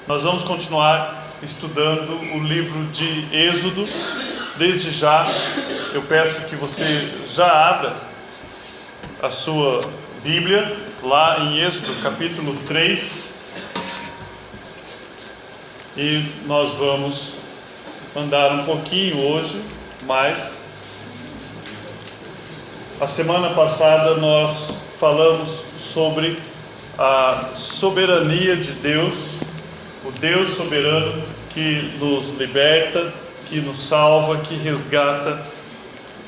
Nós vamos continuar estudando o livro de Êxodo. Desde já, eu peço que você já abra a sua Bíblia lá em Êxodo capítulo 3. E nós vamos andar um pouquinho hoje, mas a semana passada nós falamos sobre a soberania de Deus, o Deus soberano que nos liberta, que nos salva, que resgata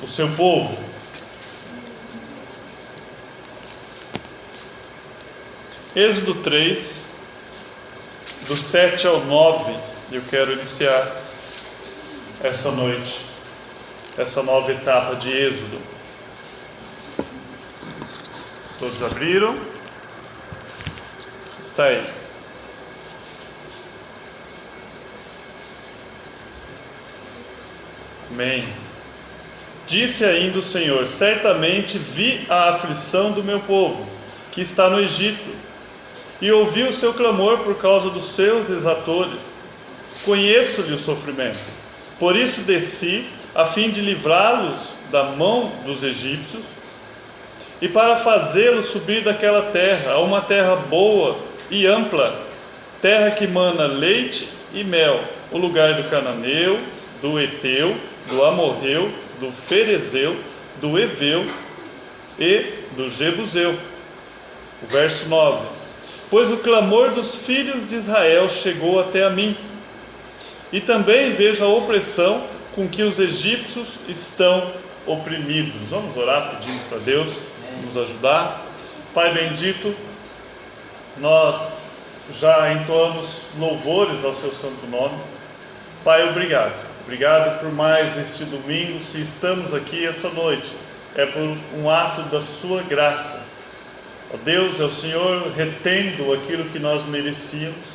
o seu povo. Êxodo 3, do 7 ao 9, eu quero iniciar essa noite, essa nova etapa de Êxodo. Todos abriram? Está aí. Amém. Disse ainda o Senhor: certamente vi a aflição do meu povo, que está no Egito, e ouvi o seu clamor por causa dos seus exatores. Conheço-lhe o sofrimento. Por isso desci, a fim de livrá-los da mão dos egípcios, e para fazê-los subir daquela terra, a uma terra boa e ampla, terra que mana leite e mel, o lugar do cananeu, do Eteu, do Amorreu, do Ferezeu, do Eveu e do Jebuseu. O verso 9: pois o clamor dos filhos de Israel chegou até a mim, e também vejo a opressão com que os egípcios estão oprimidos. Vamos orar pedindo para Deus nos ajudar. Pai bendito, nós já entoamos louvores ao seu santo nome. Pai, obrigado. Obrigado por mais este domingo. Se estamos aqui essa noite, é por um ato da sua graça. Ó Deus, é o Senhor retendo aquilo que nós merecíamos,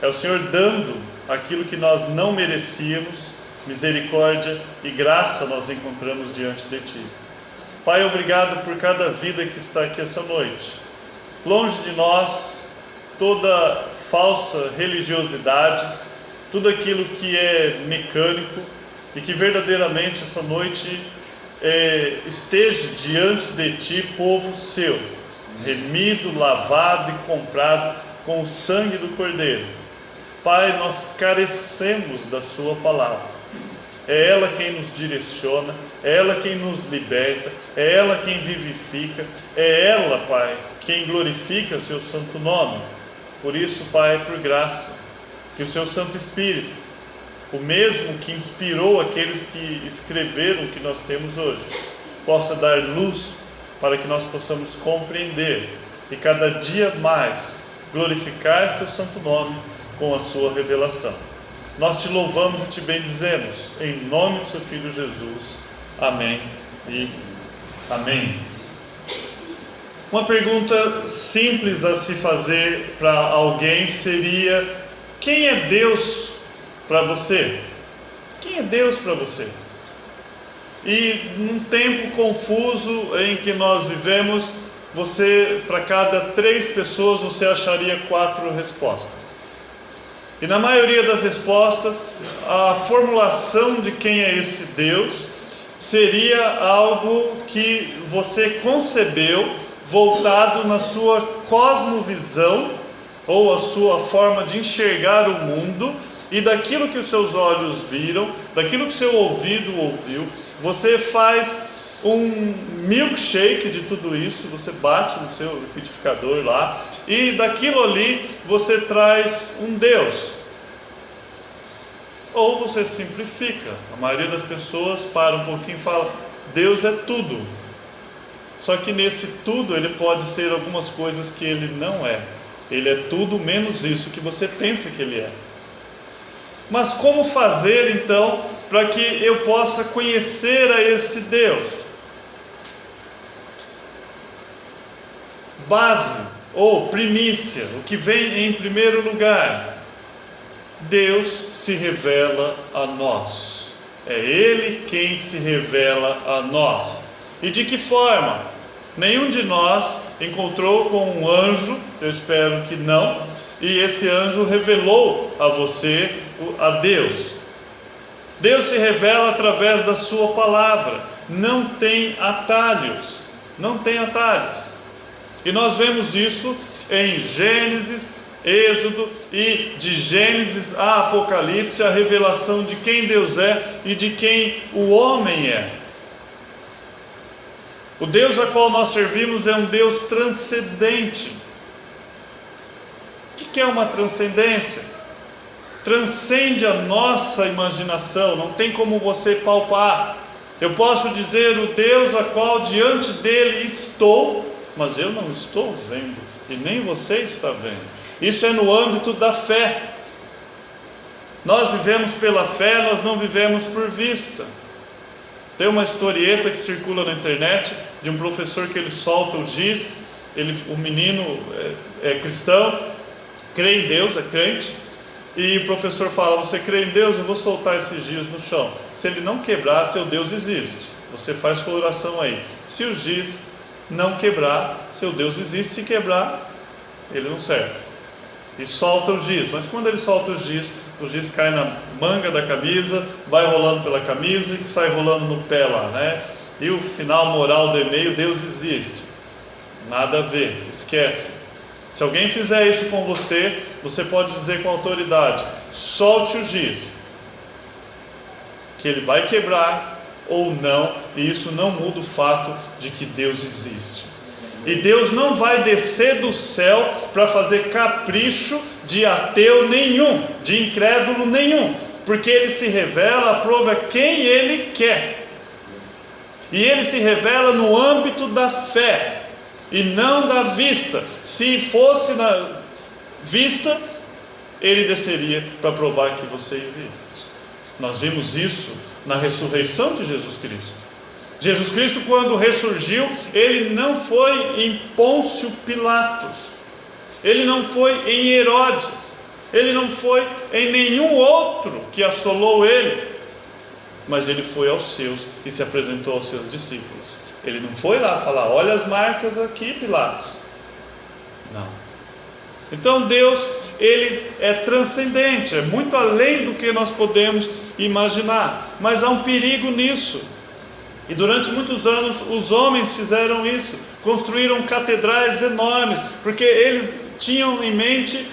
é o Senhor dando aquilo que nós não merecíamos. Misericórdia e graça nós encontramos diante de Ti. Pai, obrigado por cada vida que está aqui essa noite. Longe de nós toda falsa religiosidade, tudo aquilo que é mecânico, e que verdadeiramente essa noite esteja diante de Ti, povo seu, remido, lavado e comprado com o sangue do Cordeiro. Pai, nós carecemos da Sua palavra. É ela quem nos direciona, é ela quem nos liberta, é ela quem vivifica, é ela, Pai, quem glorifica Seu santo nome. Por isso, Pai, por graça, que o Seu Santo Espírito, o mesmo que inspirou aqueles que escreveram o que nós temos hoje, possa dar luz para que nós possamos compreender e cada dia mais glorificar Seu santo nome com a Sua revelação. Nós Te louvamos e Te bendizemos, em nome do Seu Filho Jesus. Amém e amém. Uma pergunta simples a se fazer para alguém seria: quem é Deus para você? Quem é Deus para você? E num tempo confuso em que nós vivemos, para cada 3 pessoas, você acharia 4 respostas. E na maioria das respostas, a formulação de quem é esse Deus seria algo que você concebeu voltado na sua cosmovisão, ou a sua forma de enxergar o mundo, e daquilo que os seus olhos viram, daquilo que o seu ouvido ouviu, você faz um milkshake de tudo isso, você bate no seu liquidificador lá, e daquilo ali você traz um Deus. Ou você simplifica. A maioria das pessoas para um pouquinho e fala: Deus é tudo. Só que nesse tudo ele pode ser algumas coisas que ele não é. Ele é tudo menos isso que você pensa que ele é. Mas como fazer então para que eu possa conhecer a esse Deus? Base ou primícia, o que vem em primeiro lugar: Deus se revela a nós. É Ele quem se revela a nós. E de que forma? Nenhum de nós encontrou com um anjo, eu espero que não, e esse anjo revelou a você a Deus. Deus se revela através da sua palavra, não tem atalhos, não tem atalhos. E nós vemos isso em Gênesis, Êxodo, e de Gênesis a Apocalipse, a revelação de quem Deus é e de quem o homem é. O Deus a qual nós servimos é um Deus transcendente. O que é uma transcendência? Transcende a nossa imaginação, não tem como você palpar. Eu posso dizer o Deus a qual diante dele estou, mas eu não estou vendo, e nem você está vendo. Isso é no âmbito da fé. Nós vivemos pela fé, nós não vivemos por vista. Tem uma historieta que circula na internet de um professor que ele solta o giz. O menino é cristão, crê em Deus, é crente, e o professor fala: você crê em Deus? Eu vou soltar esse giz no chão. Se ele não quebrar, seu Deus existe. Você faz sua oração aí. Se o giz não quebrar, seu Deus existe. Se quebrar, ele não serve. E solta o giz. Mas quando ele solta o giz cai na manga da camisa, vai rolando pela camisa e sai rolando no pé lá, né? E o final moral do e-mail: Deus existe. Nada a ver, esquece. Se alguém fizer isso com você, você pode dizer com autoridade: solte o giz, que ele vai quebrar ou não, e isso não muda o fato de que Deus existe. E Deus não vai descer do céu para fazer capricho de ateu nenhum, de incrédulo nenhum, porque Ele se revela, aprova quem Ele quer, e Ele se revela no âmbito da fé, e não da vista. Se fosse na vista, Ele desceria para provar que você existe. Nós vimos isso na ressurreição de Jesus Cristo. Jesus Cristo, quando ressurgiu, Ele não foi em Pôncio Pilatos, Ele não foi em Herodes, Ele não foi em nenhum outro que assolou Ele, mas Ele foi aos seus e se apresentou aos seus discípulos. Ele não foi lá falar: olha as marcas aqui, Pilatos. Não. Então Deus, Ele é transcendente, é muito além do que nós podemos imaginar, mas há um perigo nisso. E durante muitos anos os homens fizeram isso, construíram catedrais enormes, porque eles tinham em mente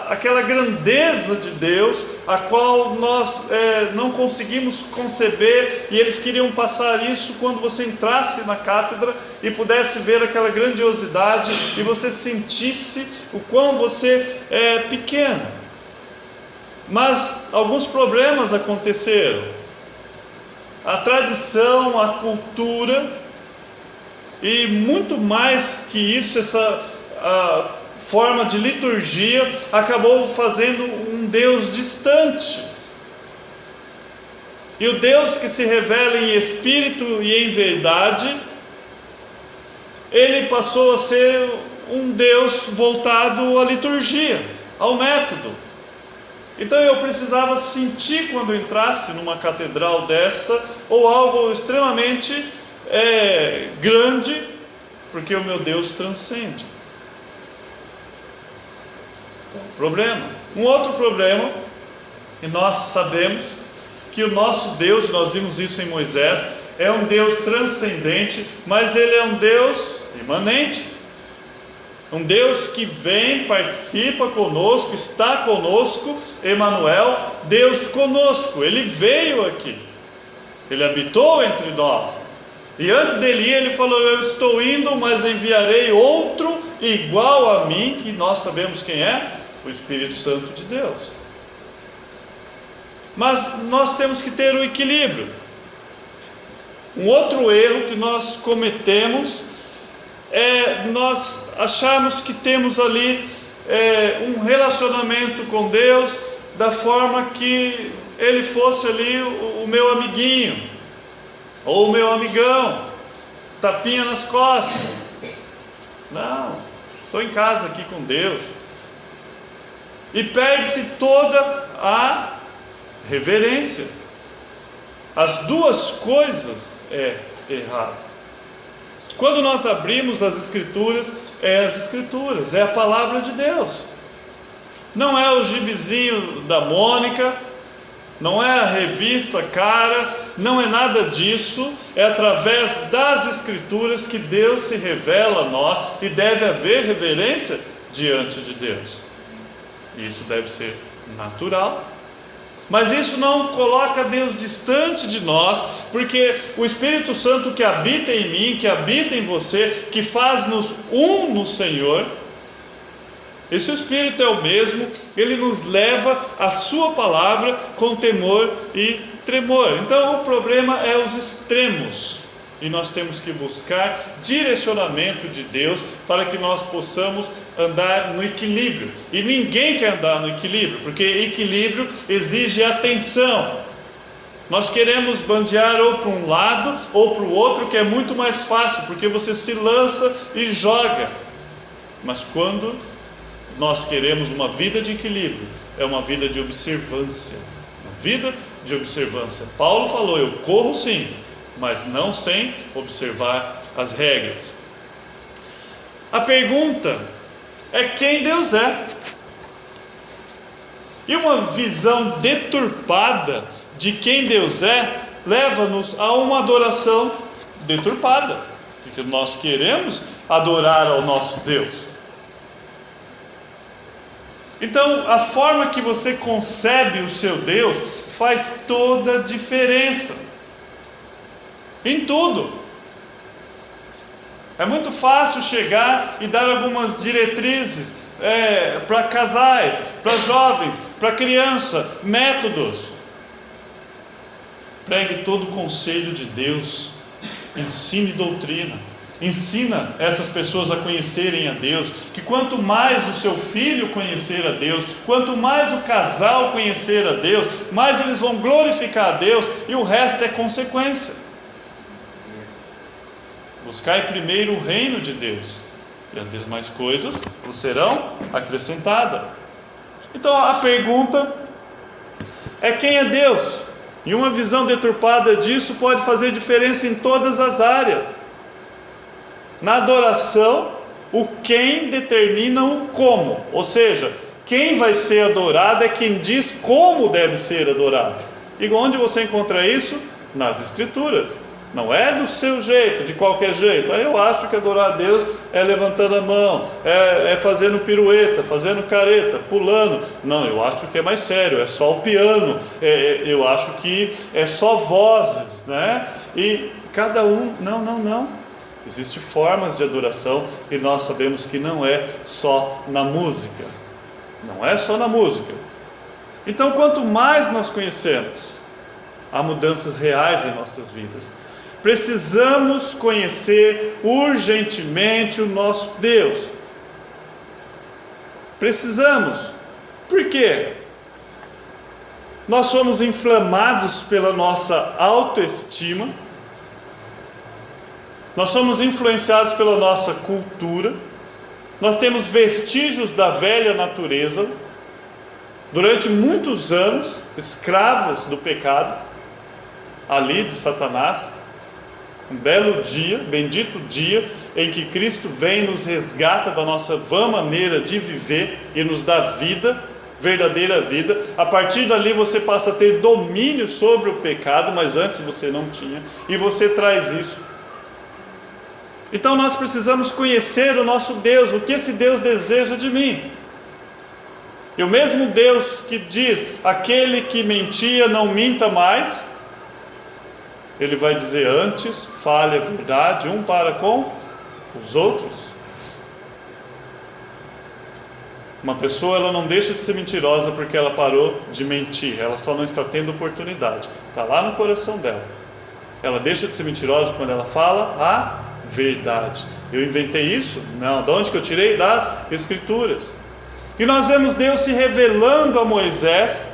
aquela grandeza de Deus, a qual nós não conseguimos conceber, e eles queriam passar isso quando você entrasse na cátedra e pudesse ver aquela grandiosidade, e você sentisse o quão você é pequeno. Mas alguns problemas aconteceram. A tradição, a cultura, e muito mais que isso, essa forma de liturgia acabou fazendo um Deus distante. E o Deus que se revela em espírito e em verdade, Ele passou a ser um Deus voltado à liturgia, ao método. Então eu precisava sentir quando entrasse numa catedral dessa, ou algo extremamente grande, porque o meu Deus transcende. Problema. Um outro problema, e nós sabemos que o nosso Deus, nós vimos isso em Moisés, é um Deus transcendente, mas Ele é um Deus imanente. Um Deus que vem, participa conosco, está conosco, Emanuel, Deus conosco. Ele veio aqui, Ele habitou entre nós. E antes dele ir, Ele falou: eu estou indo, mas enviarei outro igual a mim, que nós sabemos quem é, o Espírito Santo de Deus. Mas nós temos que ter o equilíbrio. Um outro erro que nós cometemos é nós acharmos que temos ali um relacionamento com Deus da forma que Ele fosse ali o meu amiguinho, ou o meu amigão, tapinha nas costas. Não, estou em casa aqui com Deus. E perde-se toda a reverência. As duas coisas é errado. Quando nós abrimos as Escrituras, é a palavra de Deus. Não é o gibizinho da Mônica, não é a revista Caras, não é nada disso. É através das Escrituras que Deus se revela a nós, e deve haver reverência diante de Deus. Isso deve ser natural. Mas isso não coloca Deus distante de nós, porque o Espírito Santo que habita em mim, que habita em você, que faz-nos um no Senhor, esse Espírito é o mesmo, ele nos leva à sua palavra com temor e tremor. Então o problema é os extremos, e nós temos que buscar direcionamento de Deus para que nós possamos andar no equilíbrio. E ninguém quer andar no equilíbrio, porque equilíbrio exige atenção. Nós queremos bandear ou para um lado ou para o outro, que é muito mais fácil, porque você se lança e joga. Mas quando nós queremos uma vida de equilíbrio, é uma vida de observância. Uma vida de observância. Paulo falou: eu corro sim, mas não sem observar as regras. A pergunta é quem Deus é. E uma visão deturpada de quem Deus é leva-nos a uma adoração deturpada, porque nós queremos adorar ao nosso Deus. Então, a forma que você concebe o seu Deus faz toda a diferença em tudo. É muito fácil chegar e dar algumas diretrizes para casais, para jovens, para criança, métodos. Pregue todo o conselho de Deus, ensine doutrina, ensina essas pessoas a conhecerem a Deus, que quanto mais o seu filho conhecer a Deus, quanto mais o casal conhecer a Deus, mais eles vão glorificar a Deus, e o resto é consequência. Buscai primeiro o reino de Deus, e as demais coisas vos serão acrescentadas. Então a pergunta é: quem é Deus? E uma visão deturpada disso pode fazer diferença em todas as áreas. Na adoração, o quem determina o como, ou seja, quem vai ser adorado é quem diz como deve ser adorado. E onde você encontra isso? Nas Escrituras. Não é do seu jeito, de qualquer jeito. Aí eu acho que adorar a Deus é levantando a mão, é fazendo pirueta, fazendo careta, pulando. Não, eu acho que é mais sério, é só o piano, eu acho que é só vozes, né? E cada um, não. Existem formas de adoração, e nós sabemos que não é só na música. Não é só na música. Então, quanto mais nós conhecemos, há mudanças reais em nossas vidas. Precisamos conhecer urgentemente o nosso Deus. Precisamos. Por quê? Nós somos inflamados pela nossa autoestima. Nós somos influenciados pela nossa cultura. Nós temos vestígios da velha natureza. Durante muitos anos, escravos do pecado, ali de Satanás. Um belo dia, bendito dia, em que Cristo vem e nos resgata da nossa vã maneira de viver e nos dá vida, verdadeira vida. A partir dali você passa a ter domínio sobre o pecado, mas antes você não tinha, e você traz isso. Então nós precisamos conhecer o nosso Deus, o que esse Deus deseja de mim. E o mesmo Deus que diz: aquele que mentia não minta mais, Ele vai dizer: antes fale a verdade um para com os outros. Uma pessoa, ela não deixa de ser mentirosa porque ela parou de mentir, ela só não está tendo oportunidade, está lá no coração dela. Ela deixa de ser mentirosa quando ela fala a verdade. Eu inventei isso? Não. De onde que eu tirei? Das Escrituras. E nós vemos Deus se revelando a Moisés.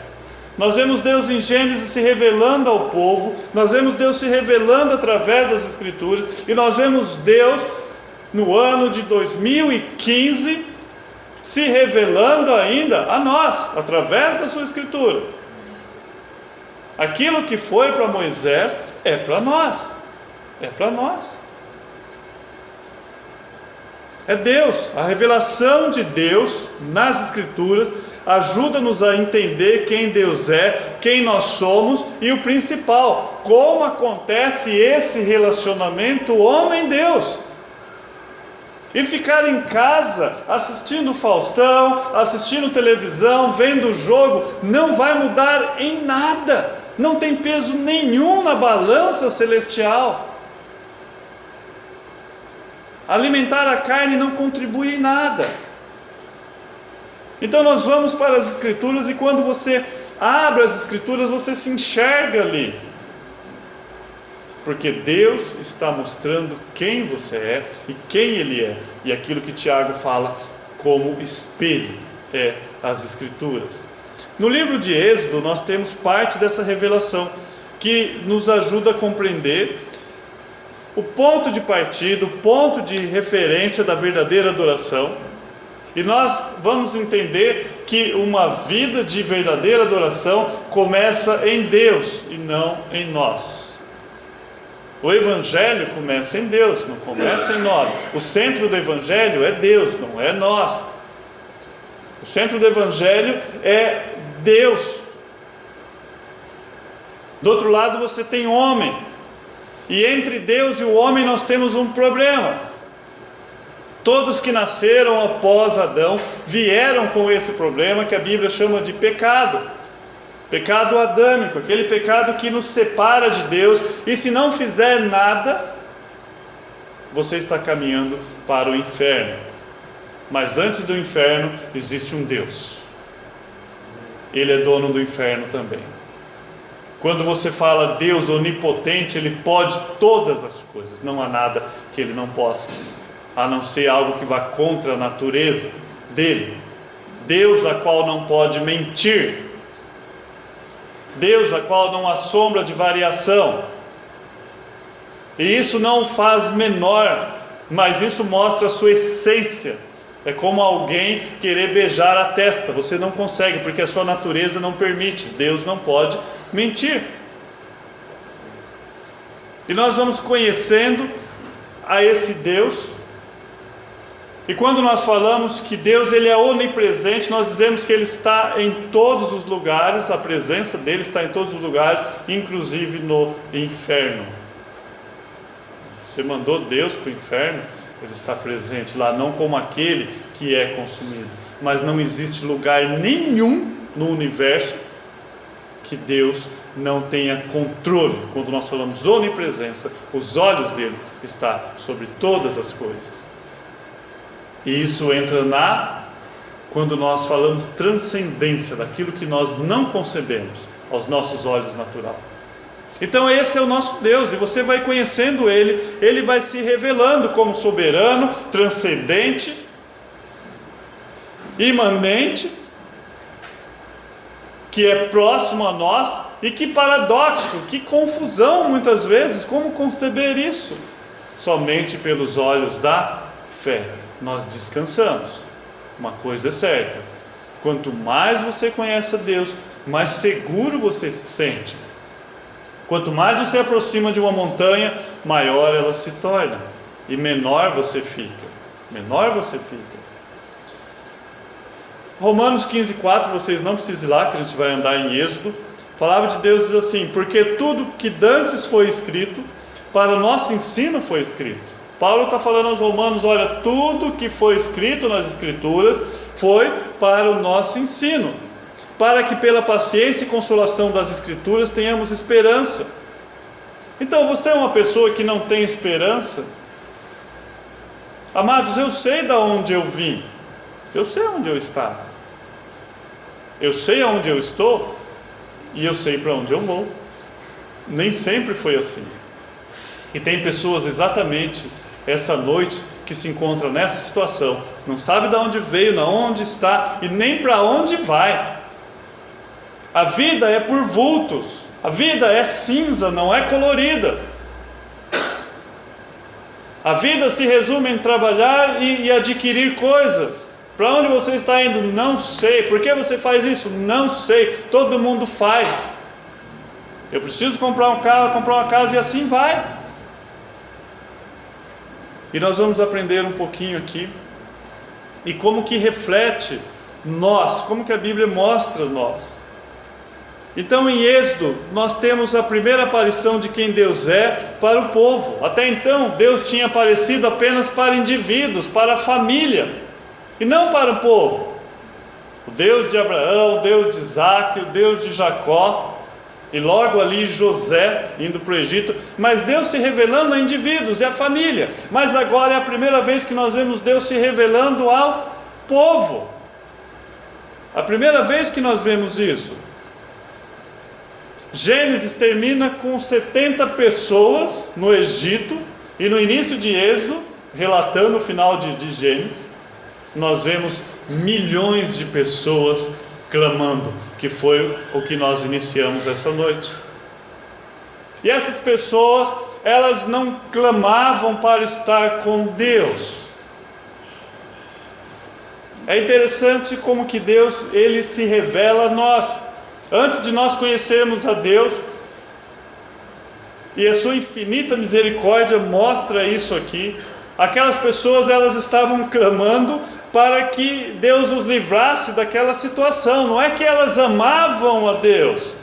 Nós vemos Deus em Gênesis se revelando ao povo. Nós vemos Deus se revelando através das Escrituras. E nós vemos Deus no ano de 2015 se revelando ainda a nós, através da sua Escritura. Aquilo que foi para Moisés é para nós. É para nós. É Deus. A revelação de Deus nas Escrituras ajuda-nos a entender quem Deus é, quem nós somos e o principal, como acontece esse relacionamento homem-Deus. E ficar em casa assistindo Faustão, assistindo televisão, vendo o jogo, não vai mudar em nada. Não tem peso nenhum na balança celestial. Alimentar a carne não contribui em nada. Então nós vamos para as Escrituras, e quando você abre as Escrituras, você se enxerga ali. Porque Deus está mostrando quem você é e quem Ele é. E aquilo que Tiago fala como espelho é as Escrituras. No livro de Êxodo nós temos parte dessa revelação que nos ajuda a compreender o ponto de partida, o ponto de referência da verdadeira adoração. E nós vamos entender que uma vida de verdadeira adoração começa em Deus e não em nós. O Evangelho começa em Deus, não começa em nós. O centro do Evangelho é Deus, não é nós. O centro do Evangelho é Deus. Do outro lado você tem homem. E entre Deus e o homem nós temos um problema. Todos que nasceram após Adão vieram com esse problema que a Bíblia chama de pecado. Pecado adâmico, aquele pecado que nos separa de Deus. E se não fizer nada, você está caminhando para o inferno. Mas antes do inferno existe um Deus. Ele é dono do inferno também. Quando você fala Deus onipotente, Ele pode todas as coisas. Não há nada que Ele não possa, a não ser algo que vá contra a natureza dele. Deus a qual não pode mentir. Deus a qual não há sombra de variação. E isso não o faz menor, mas isso mostra a sua essência. É como alguém querer beijar a testa. Você não consegue, porque a sua natureza não permite. Deus não pode mentir. E nós vamos conhecendo a esse Deus. E quando nós falamos que Deus ele é onipresente, nós dizemos que Ele está em todos os lugares. A presença dEle está em todos os lugares, inclusive no inferno. Você mandou Deus para o inferno, Ele está presente lá, não como aquele que é consumido. Mas não existe lugar nenhum no universo que Deus não tenha controle. Quando nós falamos onipresença, os olhos dele estão sobre todas as coisas. E isso entra quando nós falamos transcendência, daquilo que nós não concebemos aos nossos olhos naturais. Então esse é o nosso Deus, e você vai conhecendo Ele, Ele vai se revelando como soberano, transcendente, imanente, que é próximo a nós. E que paradoxo, que confusão muitas vezes, como conceber isso? Somente pelos olhos da fé nós descansamos. Uma coisa é certa: quanto mais você conhece a Deus, mais seguro você se sente. Quanto mais você aproxima de uma montanha, maior ela se torna, e menor você fica. Menor você fica. Romanos 15:4, vocês não precisam ir lá, que a gente vai andar em Êxodo. A palavra de Deus diz assim: porque tudo que dantes foi escrito, para o nosso ensino foi escrito. Paulo está falando aos romanos: olha, tudo que foi escrito nas Escrituras foi para o nosso ensino, para que pela paciência e consolação das Escrituras tenhamos esperança. Então você é uma pessoa que não tem esperança? Amados, eu sei de onde eu vim, eu sei onde eu estava, eu sei aonde eu estou, e eu sei para onde eu vou. Nem sempre foi assim. E tem pessoas exatamente essa noite que se encontram nessa situação, não sabe de onde veio, de onde está e nem para onde vai. A vida é por vultos, a vida é cinza, não é colorida. A vida se resume em trabalhar e adquirir coisas. Para onde você está indo? Não sei. Por que você faz isso? Não sei. Todo mundo faz. Eu preciso comprar um carro, comprar uma casa, e assim vai. E nós vamos aprender um pouquinho aqui e como que reflete nós, como que a Bíblia mostra nós. Então em Êxodo nós temos a primeira aparição de quem Deus é para o povo. Até então Deus tinha aparecido apenas para indivíduos, para a família, e não para o povo. O Deus de Abraão, o Deus de Isaac, o Deus de Jacó, e logo ali José indo para o Egito. Mas Deus se revelando a indivíduos e a família. Mas agora é a primeira vez que nós vemos Deus se revelando ao povo. A primeira vez que nós vemos isso. Gênesis termina com 70 pessoas no Egito, e no início de Êxodo, relatando o final de Gênesis, nós vemos milhões de pessoas clamando, que foi o que nós iniciamos essa noite. E essas pessoas, elas não clamavam para estar com Deus. É interessante como que Deus, Ele se revela a nós. Antes de nós conhecermos a Deus, e a sua infinita misericórdia mostra isso aqui, aquelas pessoas, elas estavam clamando para que Deus os livrasse daquela situação. Não é que elas amavam a Deus,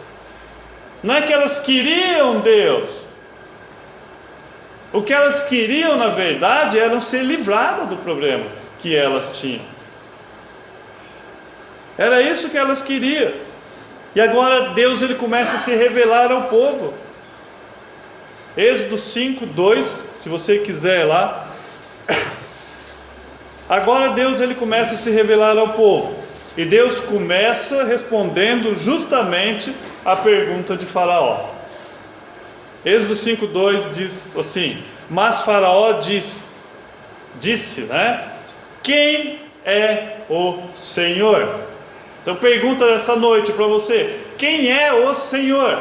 não é que elas queriam Deus. O que elas queriam, na verdade, era ser livradas do problema que elas tinham. Era isso que elas queriam. E agora Deus, ele começa a se revelar ao povo. Êxodo 5:2, se você quiser ir lá. Agora Deus, ele começa a se revelar ao povo. E Deus começa respondendo justamente a pergunta de Faraó. Êxodo 5:2 diz assim: mas Faraó disse, né? Quem é o Senhor? Então pergunta dessa noite para você: quem é o Senhor?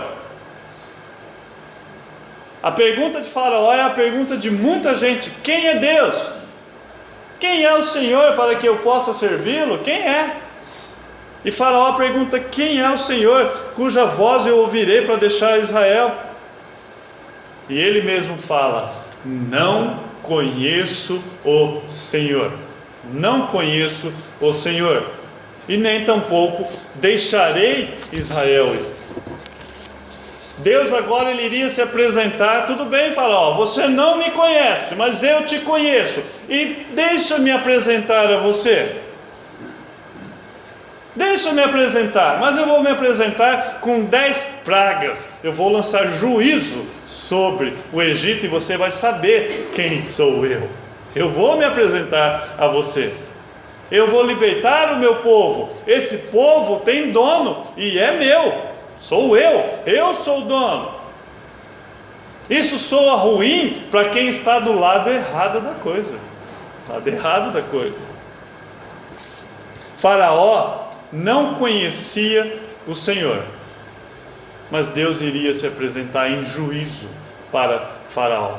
A pergunta de Faraó é a pergunta de muita gente: quem é Deus? Quem é o Senhor para que eu possa servi-lo? Quem é? E Faraó pergunta: quem é o Senhor cuja voz eu ouvirei para deixar Israel? E ele mesmo fala: não conheço o Senhor. Não conheço o Senhor. E nem tampouco deixarei Israel ir. Deus agora, ele iria se apresentar: tudo bem, Faraó, você não me conhece, mas eu te conheço, e deixa-me apresentar a você. Deixa-me apresentar, mas eu vou me apresentar com 10 pragas. Eu vou lançar juízo sobre o Egito, e você vai saber quem sou eu. Eu vou me apresentar a você. Eu vou libertar o meu povo. Esse povo tem dono e é meu. Sou eu sou o dono. Isso soa ruim para quem está do lado errado da coisa. Lado errado da coisa. Faraó não conhecia o Senhor, mas Deus iria se apresentar em juízo para Faraó.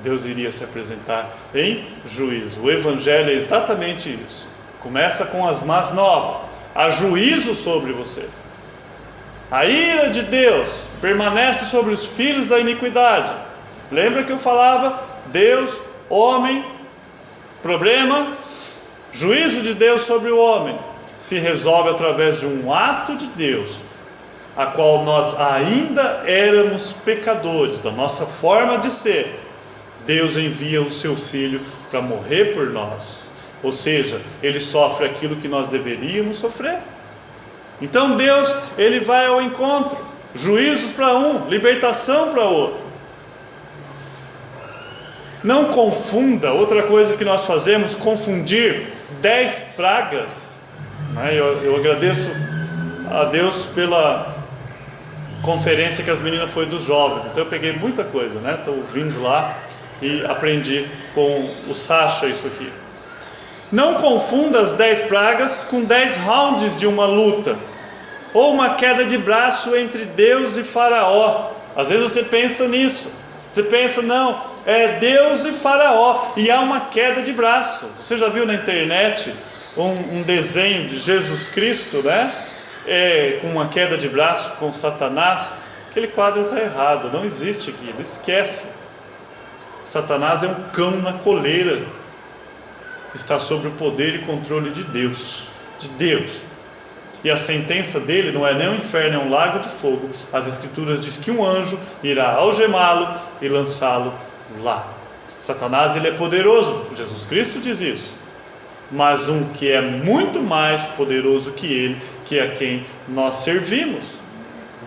Deus iria se apresentar em juízo. O Evangelho é exatamente isso. Começa com as más novas. Há juízo sobre você. A ira de Deus permanece sobre os filhos da iniquidade. Lembra que eu falava? Deus, homem, problema, juízo de Deus sobre o homem. Se resolve através de um ato de Deus, a qual nós ainda éramos pecadores, da nossa forma de ser. Deus envia o seu Filho para morrer por nós. Ou seja, Ele sofre aquilo que nós deveríamos sofrer. Então Deus, Ele vai ao encontro. Juízos para um, libertação para outro. Não confunda, outra coisa que nós fazemos, confundir 10 pragas. Eu agradeço a Deus pela conferência que as meninas foi dos jovens. Então eu peguei muita coisa, estou ouvindo lá e aprendi com o Sacha isso aqui. Não confunda as 10 pragas com 10 rounds de uma luta, ou uma queda de braço entre Deus e Faraó. Às vezes você pensa nisso. Você pensa, não, é Deus e Faraó, e há uma queda de braço. Você já viu na internet um desenho de Jesus Cristo, com uma queda de braço com Satanás? Aquele quadro está errado, não existe aquilo, esquece. Satanás é um cão na coleira. está sob o poder e controle de Deus. De Deus. E a sentença dele não é nem um inferno, é um lago de fogo. As Escrituras dizem que um anjo irá algemá-lo e lançá-lo lá. Satanás, ele é poderoso, Jesus Cristo diz isso. Mas um que é muito mais poderoso que ele, que é a quem nós servimos,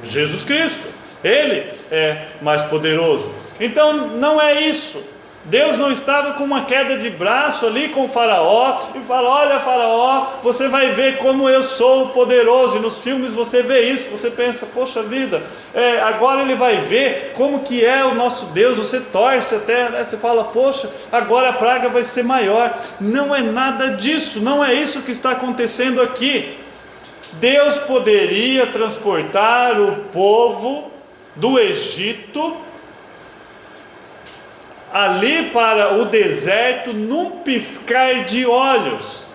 Jesus Cristo. Ele é mais poderoso. Então não é isso. Deus não estava com uma queda de braço ali com o faraó e fala: olha, faraó, você vai ver como eu sou poderoso. E nos filmes você vê isso, você pensa: poxa vida, agora ele vai ver como que é o nosso Deus. Você torce até, né? Você fala: poxa, agora a praga vai ser maior. Não é nada disso, não é isso que está acontecendo aqui. Deus poderia transportar o povo do Egito ali para o deserto num piscar de olhos.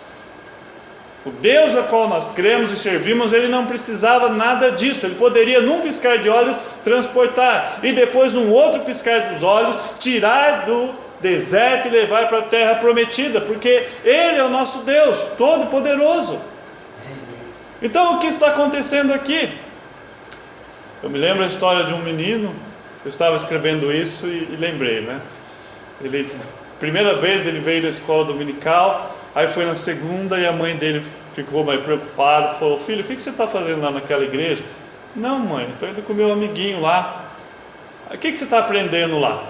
O Deus a qual nós cremos e servimos, ele não precisava nada disso. Ele poderia num piscar de olhos transportar, e depois num outro piscar dos olhos tirar do deserto e levar para a terra prometida, porque ele é o nosso Deus todo poderoso. Então o que está acontecendo aqui? Eu me lembro a história de um menino. Eu estava escrevendo isso e lembrei, né? Primeira vez ele veio da escola dominical, aí foi na segunda e a mãe dele ficou mais preocupada, falou: filho, o que você está fazendo lá naquela igreja? Não, mãe, estou indo com meu amiguinho lá. O que você está aprendendo lá?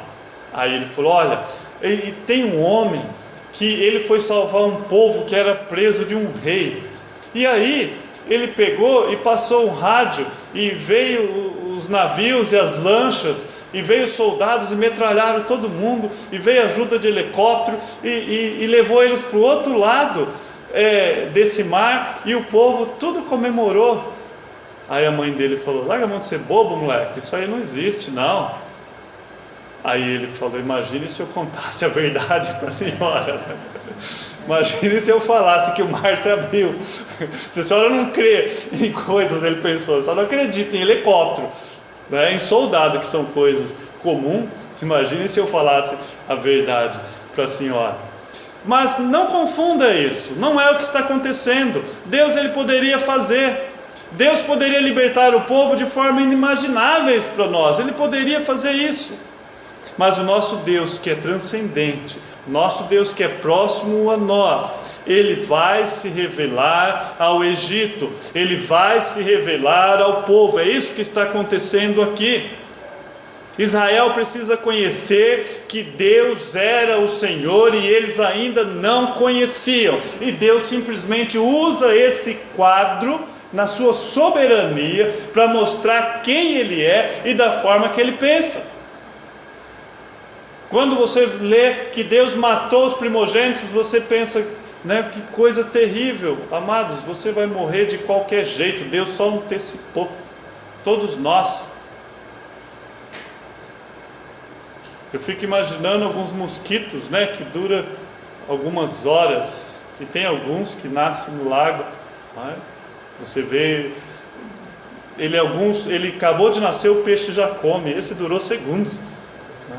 Aí ele falou: olha, e tem um homem que ele foi salvar um povo que era preso de um rei, e aí ele pegou e passou um rádio, e veio os navios e as lanchas, e veio os soldados e metralharam todo mundo, e veio ajuda de helicóptero e levou eles para o outro lado desse mar, e o povo tudo comemorou. Aí a mãe dele falou: larga a mão de ser bobo, moleque, isso aí não existe não. Aí ele falou: imagine se eu contasse a verdade para a senhora. Imagine se eu falasse que o mar se abriu. Se a senhora não crê em coisas, ele pensou, só não acredita em helicóptero, né, em soldado, que são coisas comuns. Imagine se eu falasse a verdade para a senhora. Mas não confunda isso, não é o que está acontecendo. Deus, ele poderia fazer. Deus poderia libertar o povo de forma inimagináveis para nós. Ele poderia fazer isso. Mas o nosso Deus, que é transcendente, nosso Deus que é próximo a nós, ele vai se revelar ao Egito, ele vai se revelar ao povo. É isso que está acontecendo aqui. Israel precisa conhecer que Deus era o Senhor, e eles ainda não conheciam, e Deus simplesmente usa esse quadro na sua soberania para mostrar quem ele é e da forma que ele pensa. Quando você lê que Deus matou os primogênitos, você pensa, né, que coisa terrível. Amados, você vai morrer de qualquer jeito. Deus só antecipou. Todos nós. Eu fico imaginando alguns mosquitos, né, que duram algumas horas, e tem alguns que nascem no lago, né? Você vê, ele acabou de nascer, o peixe já come. Esse durou segundos, né?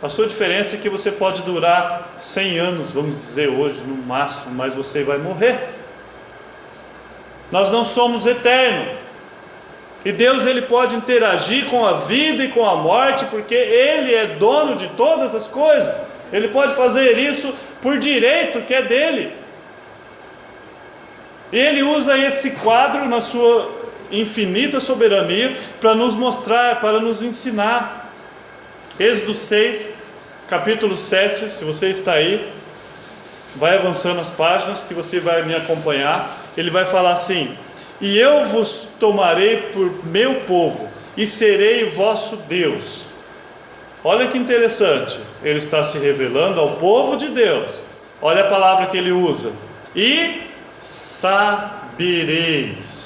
A sua diferença é que você pode durar 100 anos, vamos dizer hoje, no máximo, mas você vai morrer. Nós não somos eternos. E Deus, ele pode interagir com a vida e com a morte, porque ele é dono de todas as coisas. Ele pode fazer isso por direito que é dele. E ele usa esse quadro na sua infinita soberania para nos mostrar, para nos ensinar. Êxodo 6, capítulo 7, se você está aí, vai avançando as páginas que você vai me acompanhar. Ele vai falar assim: e eu vos tomarei por meu povo, e serei o vosso Deus. Olha que interessante, ele está se revelando ao povo de Deus. Olha a palavra que ele usa: e sabereis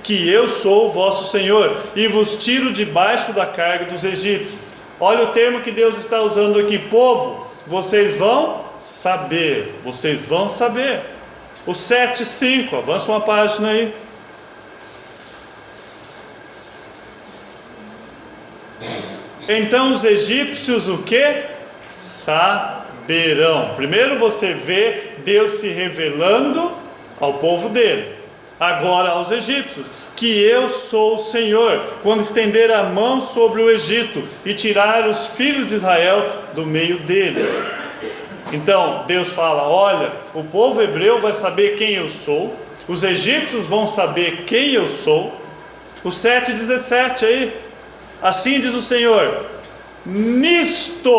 que eu sou o vosso Senhor, e vos tiro debaixo da carga dos egípcios. Olha o termo que Deus está usando aqui: povo, vocês vão saber, vocês vão saber. O 7:5, avança uma página aí. Então os egípcios o que? Saberão. saberão. Primeiro você vê Deus se revelando ao povo dele, agora aos egípcios, que eu sou o Senhor, quando estender a mão sobre o Egito e tirar os filhos de Israel do meio deles. Então Deus fala: olha, o povo hebreu vai saber quem eu sou, os egípcios vão saber quem eu sou. O 7:17 aí: assim diz o Senhor, nisto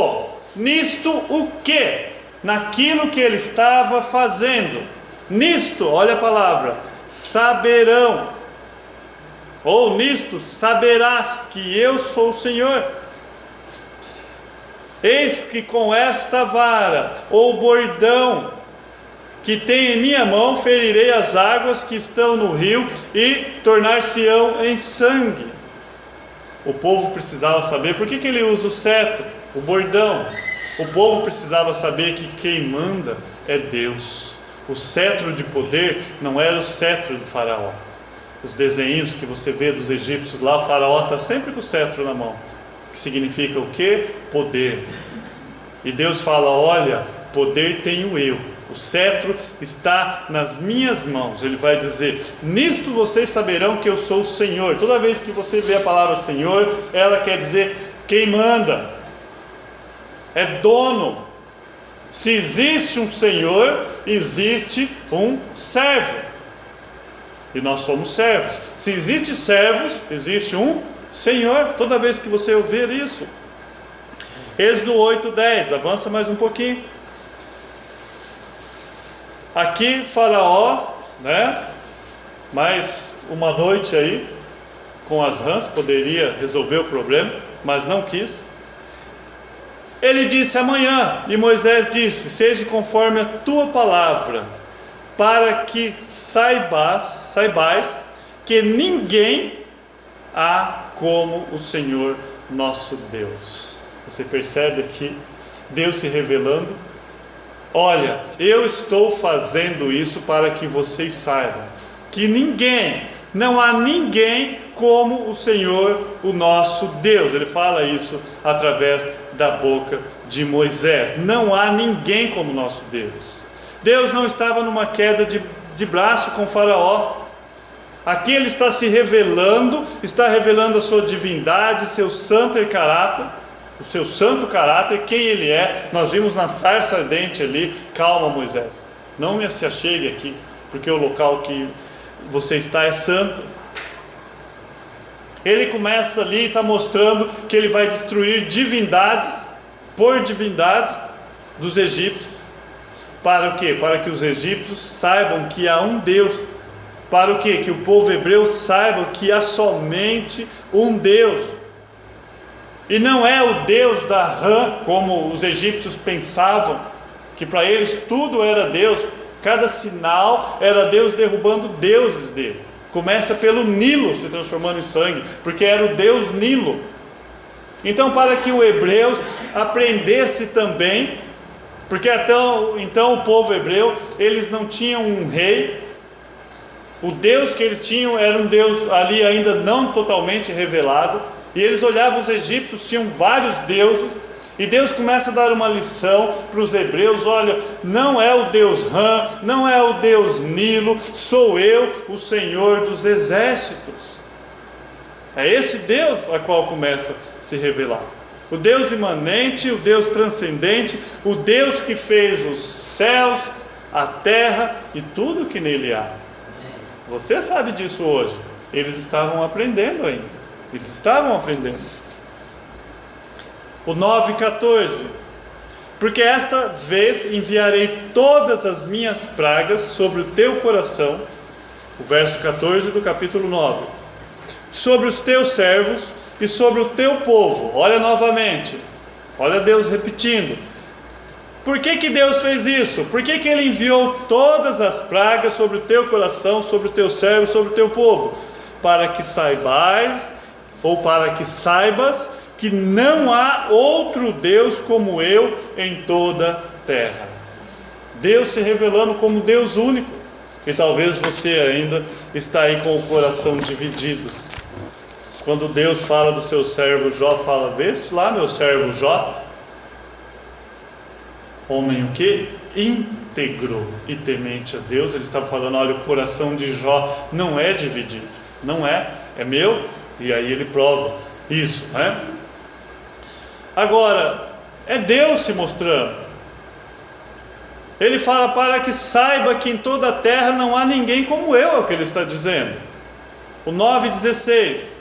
o que? Naquilo que ele estava fazendo. Nisto, olha a palavra, saberão, ou nisto saberás que eu sou o Senhor. Eis que com esta vara, ou bordão, que tem em minha mão, ferirei as águas que estão no rio, e tornar-se-ão em sangue. O povo precisava saber, por que ele usa o cetro, o bordão? O povo precisava saber que quem manda é Deus. O cetro de poder não era o cetro do faraó. Os desenhos que você vê dos egípcios lá, o faraó está sempre com o cetro na mão, que significa o quê? Poder. E Deus fala: olha, poder tenho eu, o cetro está nas minhas mãos. Ele vai dizer: nisto vocês saberão que eu sou o Senhor. Toda vez que você vê a palavra Senhor, ela quer dizer quem manda, é dono. Se existe um Senhor, existe um servo, e nós somos servos. Se existe servos, existe um Senhor. Toda vez que você ouvir isso. Êxodo 8:10, avança mais um pouquinho. Aqui Faraó, mais uma noite aí com as rãs poderia resolver o problema, mas não quis. Ele disse: amanhã, e Moisés disse: seja conforme a tua palavra, para que saibais que ninguém há como o Senhor nosso Deus. Você percebe aqui Deus se revelando: olha, eu estou fazendo isso para que vocês saibam que não há ninguém como o Senhor, o nosso Deus. Ele fala isso através da boca de Moisés. Não há ninguém como o nosso Deus. Deus não estava numa queda de braço com o faraó. Aqui ele está se revelando, está revelando a sua divindade, seu santo caráter, o seu santo caráter, quem ele é. Nós vimos na sarça ardente ali: calma, Moisés, não me se achegue aqui, porque o local que você está é santo. Ele começa ali e está mostrando que ele vai destruir divindades por divindades dos egípcios. Para o quê? Para que os egípcios saibam que há um Deus. Para o quê? Que o povo hebreu saiba que há somente um Deus. E não é o Deus da rã, como os egípcios pensavam, que para eles tudo era Deus. Cada sinal era Deus derrubando deuses dele. Começa pelo Nilo se transformando em sangue, porque era o Deus Nilo. Então, para que o hebreu aprendesse também, porque então o povo hebreu, eles não tinham um rei. O Deus que eles tinham era um Deus ali ainda não totalmente revelado. E eles olhavam os egípcios, tinham vários deuses. E Deus começa a dar uma lição para os hebreus: olha, não é o Deus Rã, não é o Deus Nilo, sou eu, o Senhor dos exércitos. É esse Deus a qual começa a se revelar. O Deus imanente, o Deus transcendente, o Deus que fez os céus, a terra e tudo que nele há. Você sabe disso hoje. Eles estavam aprendendo ainda. Eles estavam aprendendo. O 9:14: porque esta vez enviarei todas as minhas pragas sobre o teu coração. O verso 14 do capítulo 9: sobre os teus servos e sobre o teu povo. Olha novamente, olha Deus repetindo. Por que Deus fez isso? Por que Ele enviou todas as pragas sobre o teu coração, sobre o teu servo, sobre o teu povo? Para que saibais, ou para que saibas, que não há outro Deus como eu em toda a terra. Deus se revelando como Deus único. E talvez você ainda está aí com o coração dividido. Quando Deus fala do seu servo Jó, fala: veste lá meu servo Jó. Homem o quê? Íntegro e temente a Deus. Ele estava falando, olha, o coração de Jó não é dividido, não é meu, e aí ele prova isso, né? Agora, é Deus se mostrando. Ele fala, para que saiba que em toda a terra não há ninguém como eu, é o que ele está dizendo. O 9,16: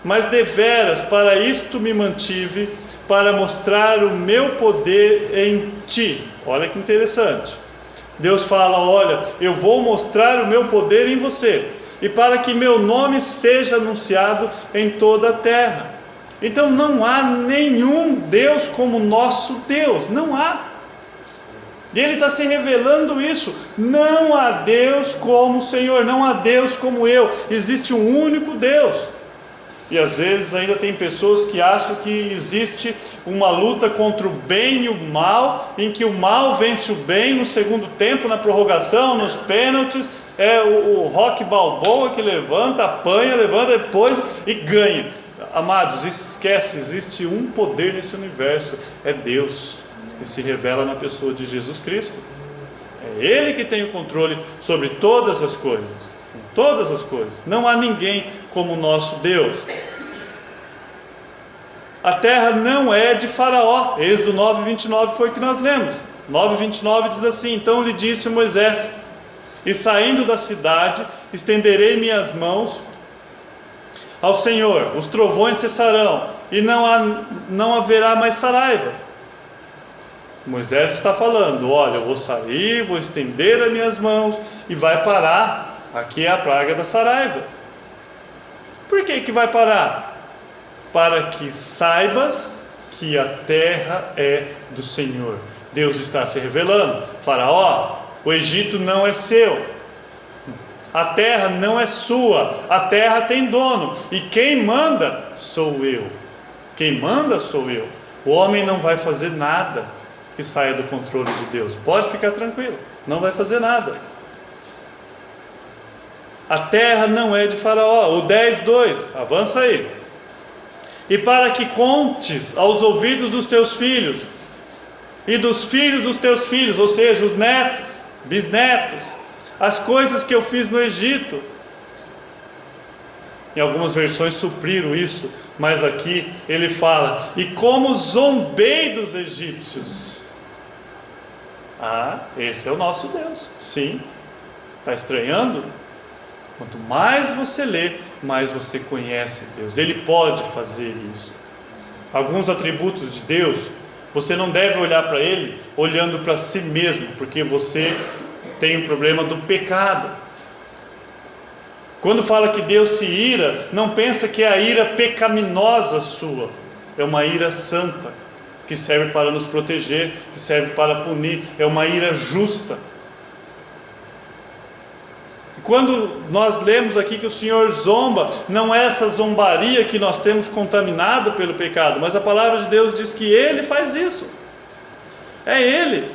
mas deveras para isto me mantive, para mostrar o meu poder em ti. Olha que interessante. Deus fala, olha, eu vou mostrar o meu poder em você, e para que meu nome seja anunciado em toda a terra. Então não há nenhum Deus como nosso Deus, não há. E ele está se revelando isso. Não há Deus como o Senhor, não há Deus como eu. Existe um único Deus. E às vezes ainda tem pessoas que acham que existe uma luta contra o bem e o mal, em que o mal vence o bem no segundo tempo, na prorrogação, nos pênaltis. É o Rock Balboa que levanta, apanha, levanta depois e ganha. Amados, esquece, existe um poder nesse universo, é Deus, que se revela na pessoa de Jesus Cristo. É Ele que tem o controle sobre todas as coisas, todas as coisas. Não há ninguém como o nosso Deus. A terra não é de Faraó. Êxodo 9:29 foi o que nós lemos. 9:29 diz assim: então lhe disse Moisés, e saindo da cidade, estenderei minhas mãos ao Senhor, os trovões cessarão, e não haverá mais saraiva. Moisés está falando, olha, eu vou sair, vou estender as minhas mãos, e vai parar. Aqui é a praga da saraiva. Por que vai parar? Para que saibas que a terra é do Senhor. Deus está se revelando. Faraó, o Egito não é seu, a terra não é sua, a terra tem dono, e quem manda sou eu. Quem manda sou eu. O homem não vai fazer nada que saia do controle de Deus. Pode ficar tranquilo, não vai fazer nada. A terra não é de Faraó. O 10:2, avança aí. E para que contes aos ouvidos dos teus filhos e dos filhos dos teus filhos, ou seja, os netos, bisnetos, as coisas que eu fiz no Egito. Em algumas versões supriram isso, mas aqui ele fala, e como zombei dos egípcios. Esse é o nosso Deus. Sim. Está estranhando? Quanto mais você lê, mais você conhece Deus. Ele pode fazer isso. Alguns atributos de Deus, você não deve olhar para Ele olhando para si mesmo, porque você tem o problema do pecado. Quando fala que Deus se ira, não pensa que é a ira pecaminosa sua. É uma ira santa, que serve para nos proteger, que serve para punir. É uma ira justa. Quando nós lemos aqui que o Senhor zomba, não é essa zombaria que nós temos contaminado pelo pecado, mas a palavra de Deus diz que Ele faz isso. É Ele.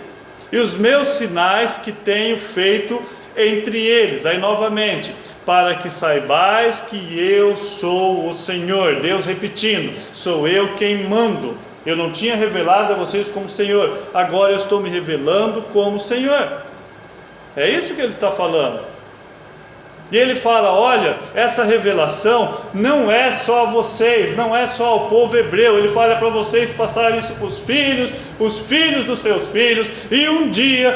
E os meus sinais que tenho feito entre eles. Aí novamente, para que saibais que eu sou o Senhor. Deus repetindo, sou eu quem mando. Eu não tinha revelado a vocês como Senhor, agora eu estou me revelando como Senhor. É isso que Ele está falando. E ele fala, olha, essa revelação não é só a vocês, não é só ao povo hebreu. Ele fala para vocês passarem isso para os filhos dos teus filhos, e um dia,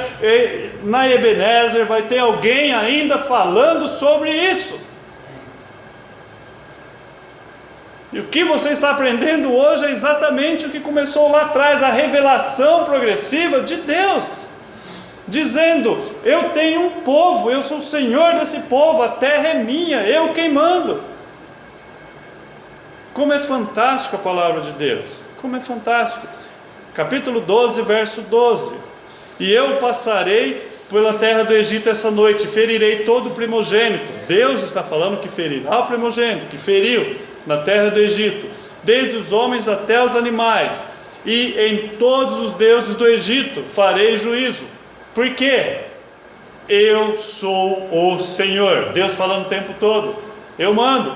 na Ebenezer, vai ter alguém ainda falando sobre isso. E o que você está aprendendo hoje é exatamente o que começou lá atrás, a revelação progressiva de Deus. Dizendo, eu tenho um povo, eu sou o Senhor desse povo, a terra é minha, eu quem mando. Como é fantástico a palavra de Deus, como é fantástico. Capítulo 12, verso 12. E eu passarei pela terra do Egito essa noite, ferirei todo o primogênito. Deus está falando que ferirá o primogênito, que feriu na terra do Egito, desde os homens até os animais, e em todos os deuses do Egito farei juízo. Por quê? Eu sou o Senhor. Deus falando o tempo todo, eu mando.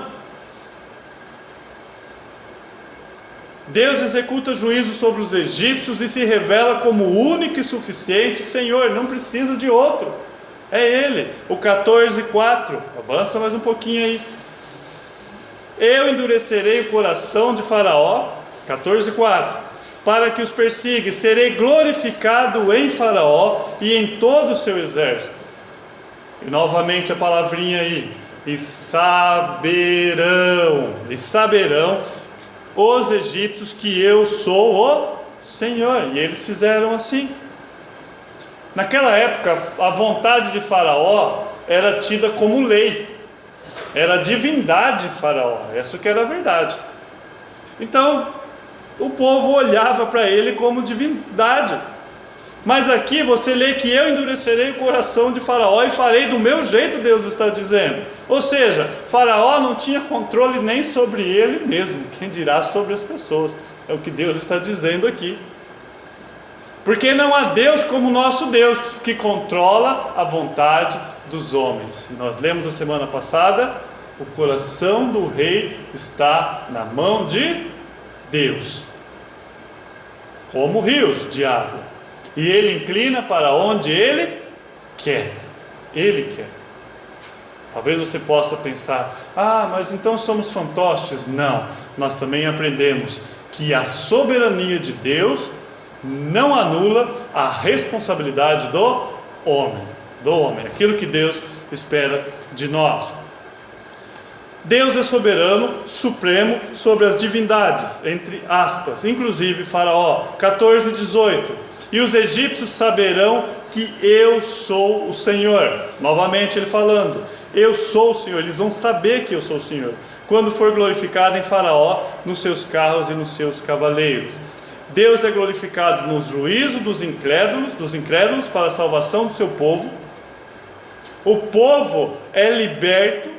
Deus executa juízo sobre os egípcios e se revela como o único e suficiente Senhor, não precisa de outro, é Ele. O 14:4, avança mais um pouquinho aí. Eu endurecerei o coração de Faraó, 14:4, para que os persiga, serei glorificado em Faraó e em todo o seu exército. E novamente a palavrinha aí, e saberão os egípcios que eu sou o Senhor. E eles fizeram assim. Naquela época, a vontade de Faraó era tida como lei, era a divindade de Faraó, essa que era a verdade. Então, o povo olhava para ele como divindade. Mas aqui você lê que eu endurecerei o coração de Faraó e farei do meu jeito, Deus está dizendo. Ou seja, Faraó não tinha controle nem sobre ele mesmo, quem dirá sobre as pessoas. É o que Deus está dizendo aqui. Porque não há Deus como nosso Deus, que controla a vontade dos homens. Nós lemos a semana passada, o coração do rei está na mão de Deus, como rios de água. E ele inclina para onde ele quer. Ele quer. Talvez você possa pensar, mas então somos fantoches. Não, nós também aprendemos que a soberania de Deus não anula a responsabilidade do homem, aquilo que Deus espera de nós. Deus é soberano, supremo sobre as divindades, entre aspas, inclusive Faraó. 14:18. E os egípcios saberão que eu sou o Senhor. Novamente ele falando, eu sou o Senhor. Eles vão saber que eu sou o Senhor quando for glorificado em Faraó, nos seus carros e nos seus cavaleiros. Deus é glorificado no juízo dos incrédulos para a salvação do seu povo. O povo é liberto,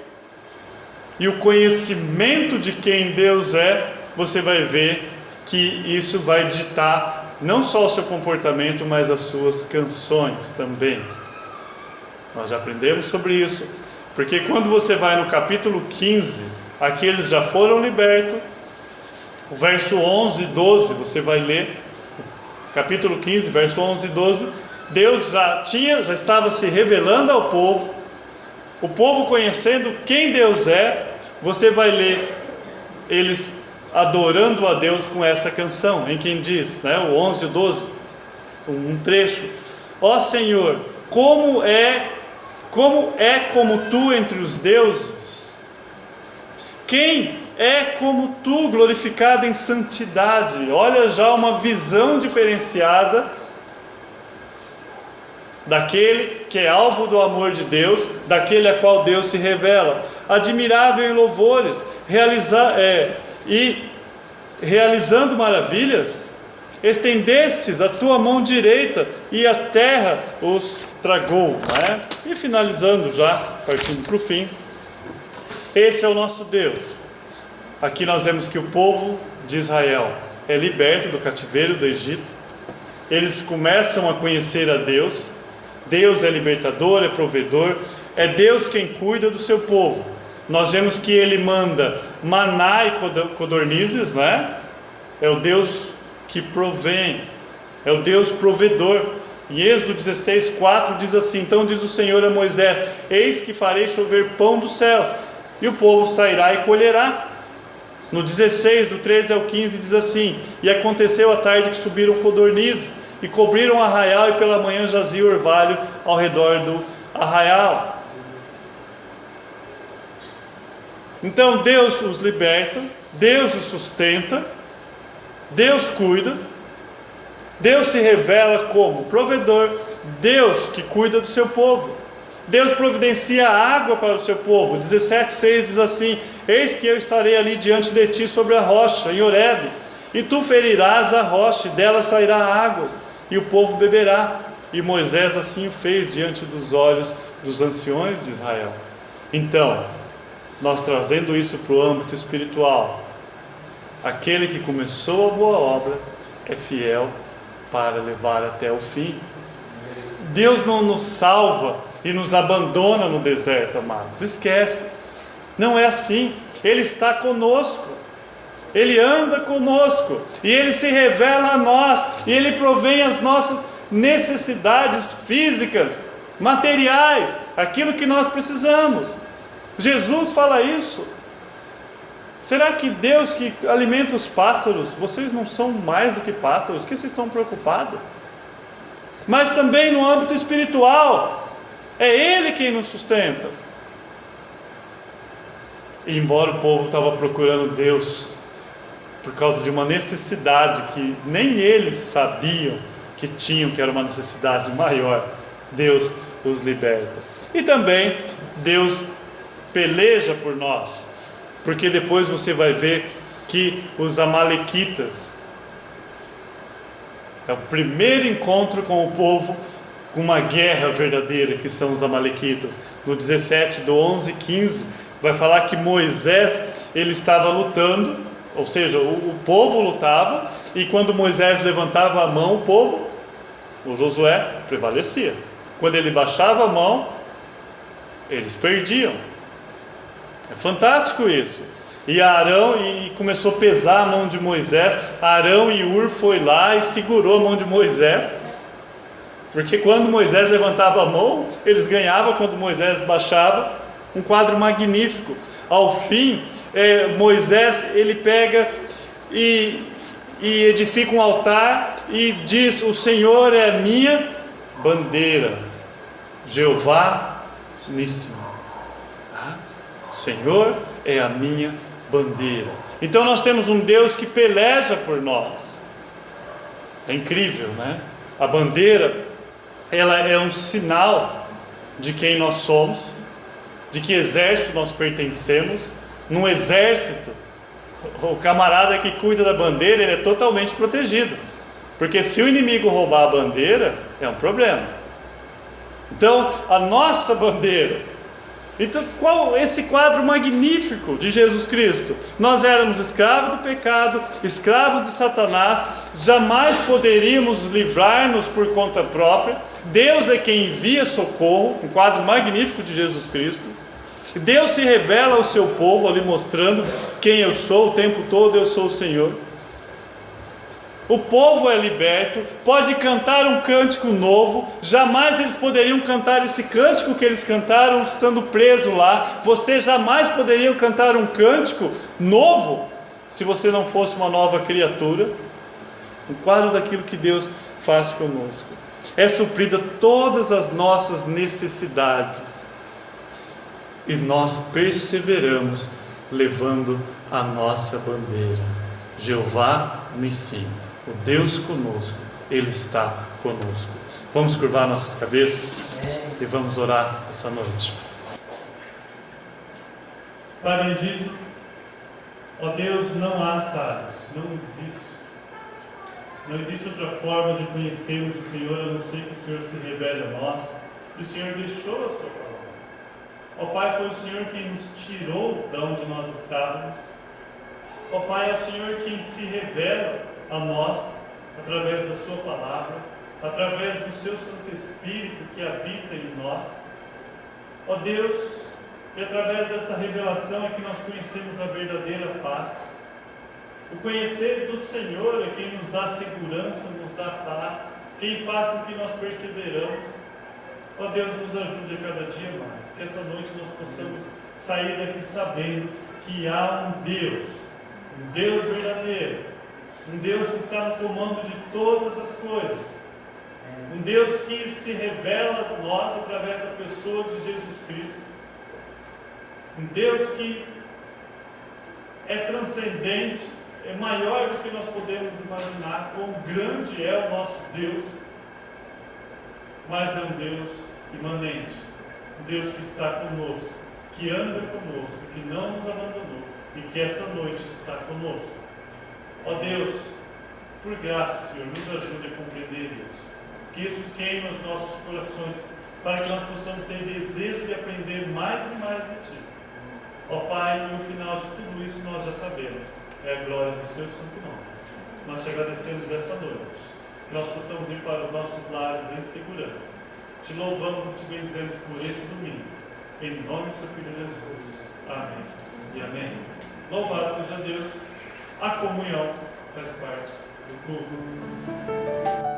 e o conhecimento de quem Deus é, você vai ver que isso vai ditar não só o seu comportamento, mas as suas canções também. Nós já aprendemos sobre isso, porque quando você vai no capítulo 15, aqui eles já foram libertos. O verso 11 e 12, você vai ler, capítulo 15, verso 11 e 12, Deus já estava se revelando ao povo, o povo conhecendo quem Deus é. Você vai ler eles adorando a Deus com essa canção, em quem diz, o 11 e 12, um trecho: ó Senhor, como é como tu entre os deuses? Quem é como tu, glorificado em santidade? Olha já uma visão diferenciada daquele que é alvo do amor de Deus, daquele a qual Deus se revela. Admirável em louvores, realizando maravilhas, estendestes a tua mão direita e a terra os tragou. E finalizando já, partindo para o fim, esse é o nosso Deus. Aqui nós vemos que o povo de Israel é liberto do cativeiro do Egito. Eles começam a conhecer a Deus. Deus é libertador, é provedor, é Deus quem cuida do seu povo. Nós vemos que Ele manda maná e codornizes, É o Deus que provém, é o Deus provedor. Em Êxodo 16:4 diz assim: então diz o Senhor a Moisés: eis que farei chover pão dos céus, e o povo sairá e colherá. No 16, do 13 ao 15 diz assim: e aconteceu à tarde que subiram codornizes e cobriram o arraial, e pela manhã jazia o orvalho ao redor do arraial. Então Deus os liberta, Deus os sustenta, Deus cuida, Deus se revela como provedor, Deus que cuida do seu povo. Deus providencia água para o seu povo. 17:6 diz assim: eis que eu estarei ali diante de ti sobre a rocha, em Horebe, e tu ferirás a rocha, e dela sairá águas, e o povo beberá. E Moisés assim o fez diante dos olhos dos anciões de Israel. Então, nós trazendo isso para o âmbito espiritual, aquele que começou a boa obra é fiel para levar até o fim. Deus não nos salva e nos abandona no deserto, amados. Esquece, não é assim. Ele está conosco, Ele anda conosco, e Ele se revela a nós, e Ele provém as nossas necessidades físicas, materiais, aquilo que nós precisamos. Jesus fala isso. Será que Deus que alimenta os pássaros, vocês não são mais do que pássaros? O que vocês estão preocupados? Mas também no âmbito espiritual, é Ele quem nos sustenta. E embora o povo estava procurando Deus por causa de uma necessidade que nem eles sabiam que tinham, que era uma necessidade maior, Deus os liberta. E também Deus peleja por nós, porque depois você vai ver que os amalequitas, é o primeiro encontro com o povo, com uma guerra verdadeira, que são os amalequitas. No 17, do 11 e 15, vai falar que Moisés, ele estava lutando, ou seja, o povo lutava, e quando Moisés levantava a mão, o Josué prevalecia. Quando ele baixava a mão, eles perdiam. É fantástico isso. E Arão, e começou a pesar a mão de Moisés. Arão e Ur foi lá e segurou a mão de Moisés, porque quando Moisés levantava a mão, eles ganhavam. Quando Moisés baixava, um quadro magnífico. Ao fim, Moisés, ele pega e edifica um altar e diz: o Senhor é a minha bandeira, Jeová Nissim. O Senhor é a minha bandeira. Então nós temos um Deus que peleja por nós. É incrível, né? A bandeira, ela é um sinal de quem nós somos, de que exército nós pertencemos. Num exército, o camarada que cuida da bandeira, ele é totalmente protegido, porque se o inimigo roubar a bandeira, é um problema. Então, a nossa bandeira. Então, qual esse quadro magnífico de Jesus Cristo? Nós éramos escravos do pecado, escravos de Satanás, jamais poderíamos livrar-nos por conta própria. Deus é quem envia socorro, um quadro magnífico de Jesus Cristo. Deus se revela ao seu povo, ali mostrando quem eu sou, o tempo todo eu sou o Senhor. O povo é liberto, pode cantar um cântico novo. Jamais eles poderiam cantar esse cântico que eles cantaram estando presos lá. Você jamais poderia cantar um cântico novo se você não fosse uma nova criatura. Um quadro daquilo que Deus faz conosco. É suprida todas as nossas necessidades, e nós perseveramos levando a nossa bandeira. Jeová Nissim, o Deus conosco, Ele está conosco. Vamos curvar nossas cabeças e vamos orar essa noite. Pai bendito, ó Deus, não há atalhos, não existe. Não existe outra forma de conhecermos o Senhor, a não ser que o Senhor se revele a nós. E o Senhor deixou a sua palavra. Ó Pai, foi o Senhor quem nos tirou de onde nós estávamos. Ó Pai, é o Senhor quem se revela a nós através da sua palavra, através do seu Santo Espírito que habita em nós. Ó Deus, e através dessa revelação é que nós conhecemos a verdadeira paz. O conhecer do Senhor é quem nos dá segurança, nos dá paz, quem faz com que nós perseveramos. Ó Deus, nos ajude a cada dia mais, que essa noite nós possamos sair daqui sabendo que há um Deus verdadeiro, um Deus que está no comando de todas as coisas, um Deus que se revela a nós através da pessoa de Jesus Cristo, um Deus que é transcendente, é maior do que nós podemos imaginar, quão grande é o nosso Deus, mas é um Deus imanente, um Deus que está conosco, que anda conosco, que não nos abandonou e que essa noite está conosco. Ó Deus, por graça, Senhor, nos ajude a compreender isso, que isso queime os nossos corações, para que nós possamos ter desejo de aprender mais e mais de Ti. Ó Pai, e o final de tudo isso nós já sabemos, é a glória do Seu Santo Nome. Nós te agradecemos essa noite, que nós possamos ir para os nossos lares em segurança. Te louvamos e te bendizemos por esse domingo, em nome do Seu Filho Jesus. Amém e amém. Louvado seja Deus. A comunhão faz parte do clube.